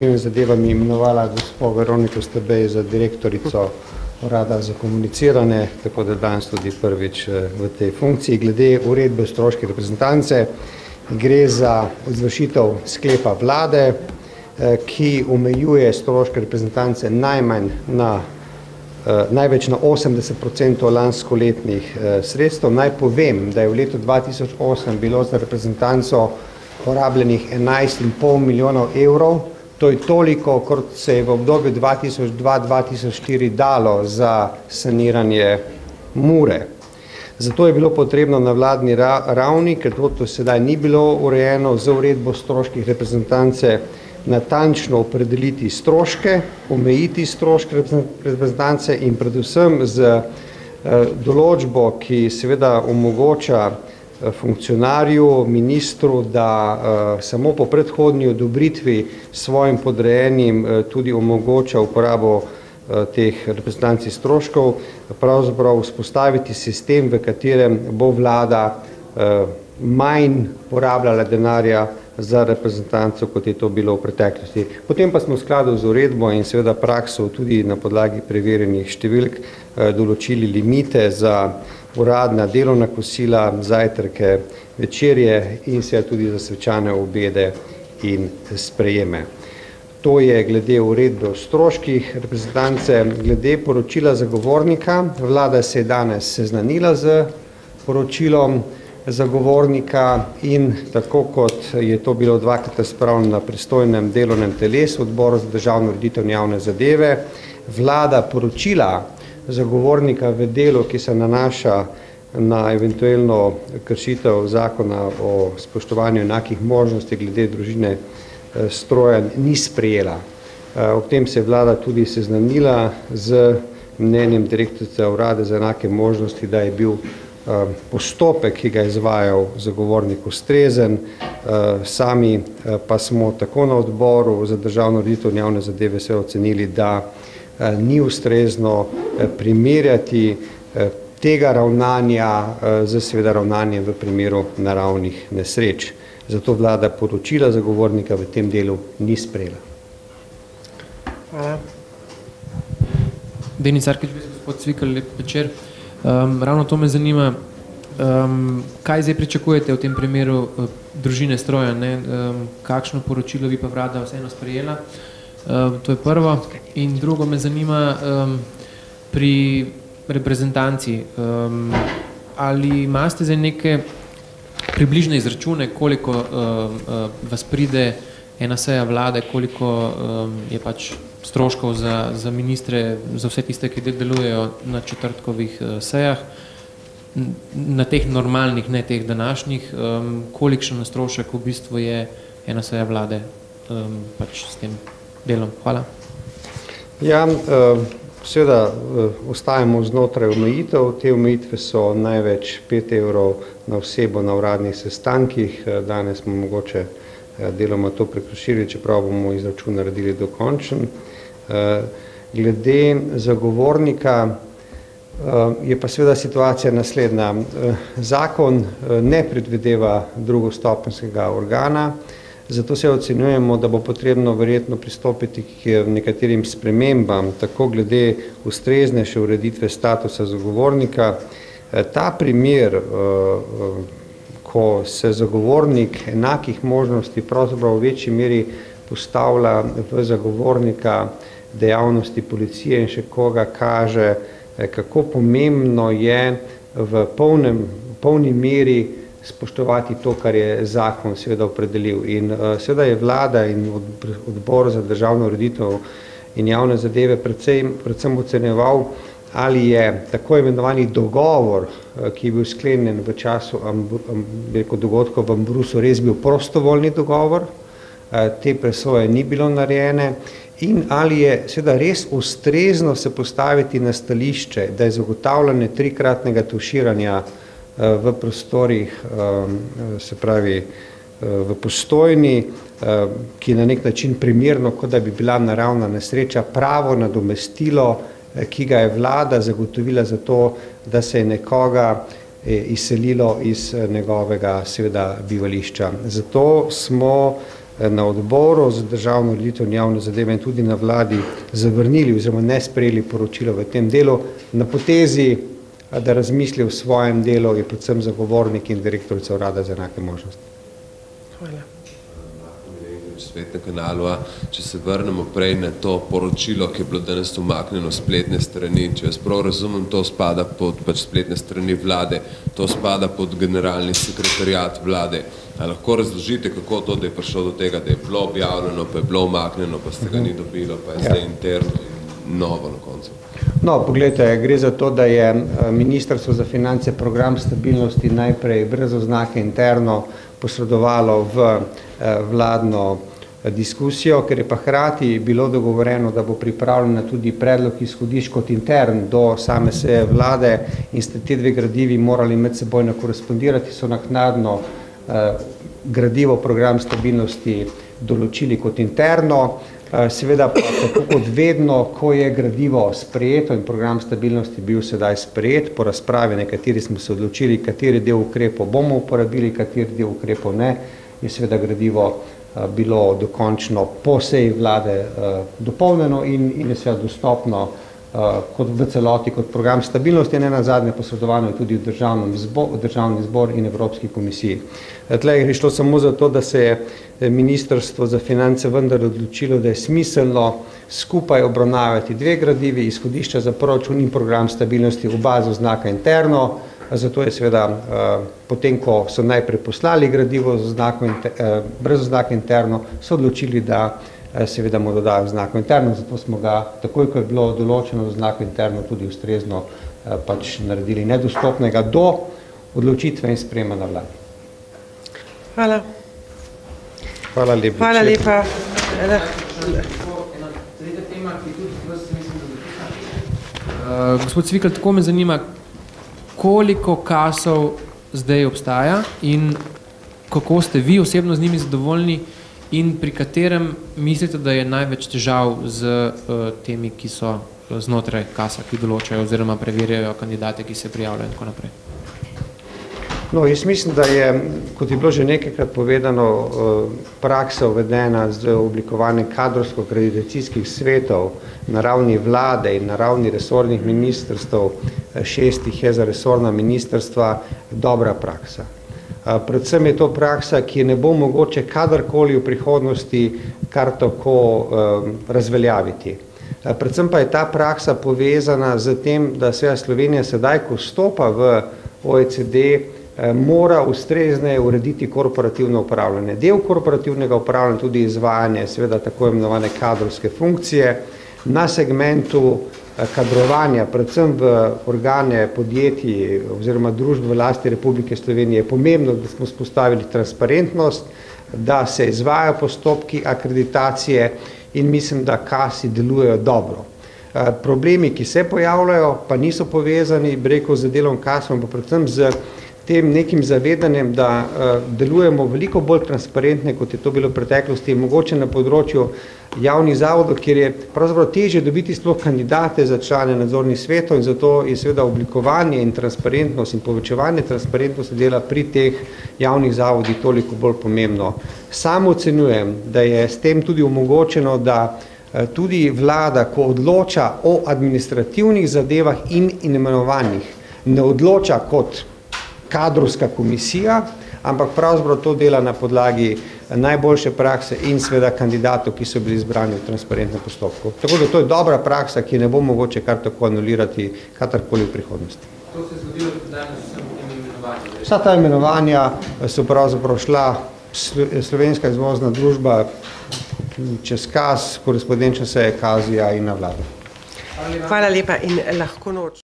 zadevami imenovala gospod Veroniko Stabej za direktorico Urada za komuniciranje, tako da danes tudi prvič v tej funkciji. Glede uredbe stroške reprezentance gre za izvršitev sklepa vlade, ki omejuje stroške reprezentance največ na 80% lanskoletnih sredstev. Naj povem, da je v letu 2008 bilo za reprezentanco porabljenih 11,5 milijonov evrov. To je toliko, kot se je v obdobju 2002-2004 dalo za saniranje Mure. Zato je bilo potrebno na vladni ravni, ker to sedaj ni bilo urejeno z uredbo stroških reprezentance, natančno opredeliti stroške, omejiti stroške reprezentance in predvsem z določbo, ki seveda omogoča funkcionarju, ministru, da samo po predhodni odobritvi svojim podrejenim tudi omogoča uporabo teh reprezentancij stroškov, pravzaprav vzpostaviti sistem, v katerem bo vlada manj porabljala denarja za reprezentanco, kot je to bilo v preteklosti. Potem pa smo v skladu z uredbo in seveda prakso tudi na podlagi preverjenih številk določili limite za uradna delovna kosila, zajtrke, večerje in seveda tudi za svečane obede in sprejeme. To je glede uredbe o stroških reprezentance. Glede poročila zagovornika, vlada se je danes seznanila z poročilom zagovornika in tako kot je to bilo dvakrat razpravljeno na pristojnem delovnem telesu Odboru za državno ureditev in javne zadeve, vlada poročila zagovornika v delu, ki se nanaša na eventualno kršitev zakona o spoštovanju enakih možnosti glede družine Strojan, ni sprejela. Ob tem se je vlada tudi seznanila z mnenjem direktorice Urada za enake možnosti, da je bil postopek, ki ga je izvajal zagovornik, ustrezen. Sami pa smo tako na Odboru za državno ureditev in javne zadeve se ocenili, da ni ustrezno primerjati tega ravnanja z seveda ravnanjem v primeru naravnih nesreč. Zato vlada poročila zagovornika v tem delu ni sprejela. Hvala. Denis Arkič, gospod Cvikl, lep večer. Ravno to me zanima, kaj zdaj pričakujete v tem primeru družine Strojan, kakšno poročilo bi pa vlada vseeno sprejela? To je prvo. In drugo me zanima pri reprezentanci. Ali imate zdaj neke približne izračune, koliko vas pride ena seja vlade, koliko je pač stroškov za ministre, za vse tiste, ki delujejo na četrtkovih sejah, na teh normalnih, ne teh današnjih, kolikšen strošek v bistvu je ena seja vlade pač s tem delom. Hvala. Ja, seveda ostajamo znotraj omejitev. Te omejitve so največ 5 evrov na osebo na uradnih sestankih. Danes smo mogoče deloma to prekročili, čeprav bomo izračun naredili dokončen. Glede zagovornika je pa seveda situacija naslednja. Zakon ne predvideva drugostopenjskega organa, zato se ocenjujemo, da bo potrebno verjetno pristopiti k nekaterim spremembam, tako glede ustreznejše ureditve statusa zagovornika. Ta primer, ko se zagovornik enakih možnosti pravzaprav v večji meri postavlja v zagovornika dejavnosti policije in še koga kaže, kako pomembno je v polni meri spoštovati to, kar je zakon seveda opredelil. In seveda je vlada in Odbor za državno ureditev in javne zadeve predvsem ocenjeval, ali je tako imenovani dogovor, ki je bil sklenjen v času dogodkov v Ambrusu, res bil prostovoljni dogovor, te presoje ni bilo narejene, in ali je seveda res ustrezno se postaviti na stališče, da je zagotavljanje trikratnega tuširanja v prostorih, se pravi v Postojni, ki je na nek način primerno, kot da bi bila naravna nesreča, pravo nadomestilo, ki ga je vlada zagotovila za to, da se je nekoga izselilo iz njegovega seveda bivališča. Zato smo na odboru za državno ureditev in javne zadeve in tudi na vladi zavrnili oziroma ne sprejeli poročilo v tem delu, na potezi, da razmisli o svojem delu je predvsem zagovornik in direktorica Urada za enake možnosti. Hvala. Svet na kanalu, če se vrnemo prej na to poročilo, ki je bilo danes umaknjeno spletne strani, če jaz prav razumem, to spada pod spletne strani vlade, to spada pod generalni sekretariat vlade. A lahko razložite, kako to, da je prišlo do tega, da je bilo objavljeno, pa je bilo umaknjeno, pa ste ga ni dobilo, pa je zdaj interno in novo na koncu? No, poglejte, gre za to, da je Ministrstvo za finance program stabilnosti najprej brez oznake interno posredovalo v vladno diskusijo, ker je pa hkrati bilo dogovoreno, da bo pripravljena tudi predlog izhodišč kot intern do same seje vlade in ste te dve gradivi morali med sebojno korespondirati, so naknadno gradivo program stabilnosti določili kot interno. Seveda pa tako kot vedno, ko je gradivo sprejeto in program stabilnosti bil sedaj sprejet, po razpravi nekateri smo se odločili, kateri del ukrepov bomo uporabili, kateri del ukrepov ne, je seveda gradivo bilo dokončno po seji vlade dopolnjeno in je seveda dostopno kot v celoti kot program stabilnosti, ne nazadnje posredovano je tudi v Državni zbor in Evropski komisiji. Tle je šlo samo za to, da se je Ministrstvo za finance vendar odločilo, da je smiselno skupaj obravnavati dve gradivi, izhodišča za proračun in program stabilnosti, oba z oznaka interno, zato je seveda potem, ko so najprej poslali gradivo brez oznaka interno, so odločili, da seveda mu dodajo znako interno, zato smo ga, takoj ko je bilo določeno znako interno, tudi ustrezno pač naredili nedostopnega do odločitve in sprejema na vladi. Hvala. Hvala lepa. Hvala lepa. Gospod Cvikl, tako me zanima, koliko kasov zdaj obstaja in kako ste vi osebno z njimi zadovoljni in pri katerem mislite, da je največ težav z temi, ki so znotraj kasa, ki določajo oziroma preverjajo kandidate, ki se prijavljajo in tako naprej? No, jaz mislim, da je, kot je bilo že nekajkrat povedano, praksa uvedena z oblikovanjem kadrovsko-akreditacijskih svetov na ravni vlade in na ravni resornih ministrstv, 6 je za resorna ministrstva, dobra praksa. Predvsem je to praksa, ki ne bo mogoče kadarkoli v prihodnosti kar tako razveljaviti. Predvsem pa je ta praksa povezana z tem, da se Slovenija sedaj, ko vstopa v OECD, mora ustrezneje urediti korporativno upravljanje. Del korporativnega upravljanja tudi izvajanje, seveda tako imenovane kadrovske funkcije, na segmentu kadrovanja, predvsem v organe podjetij oziroma družb v lasti Republike Slovenije je pomembno, da smo vzpostavili transparentnost, da se izvajajo postopki akreditacije in mislim, da kasi delujejo dobro. Problemi, ki se pojavljajo, pa niso povezani, rekel, z delom kasom, pa predvsem z tem nekim zavedanjem, da delujemo veliko bolj transparentne, kot je to bilo v preteklosti, mogoče na področju javnih zavodov, kjer je pravzaprav težje dobiti sploh kandidate za člane nadzornih svetov in zato je seveda oblikovanje in transparentnost in povečevanje transparentnosti dela pri teh javnih zavodih toliko bolj pomembno. Sam ocenjujem, da je s tem tudi omogočeno, da tudi vlada, ko odloča o administrativnih zadevah in imenovanjih, ne odloča kot kadrovska komisija, ampak pravzaprav to dela na podlagi najboljše prakse in seveda kandidatov, ki so bili izbrani v transparentnem postopku. Tako da to je dobra praksa, ki ne bo mogoče kar tako anulirati kadarkoli v prihodnosti. To se je zgodilo danes s temi imenovanji? Vsa ta imenovanja so pravzaprav šla Slovenska izvozna družba čez KAS, korespondenčno seje KAZ-ja in na vlado. Hvala lepa in lahko noč.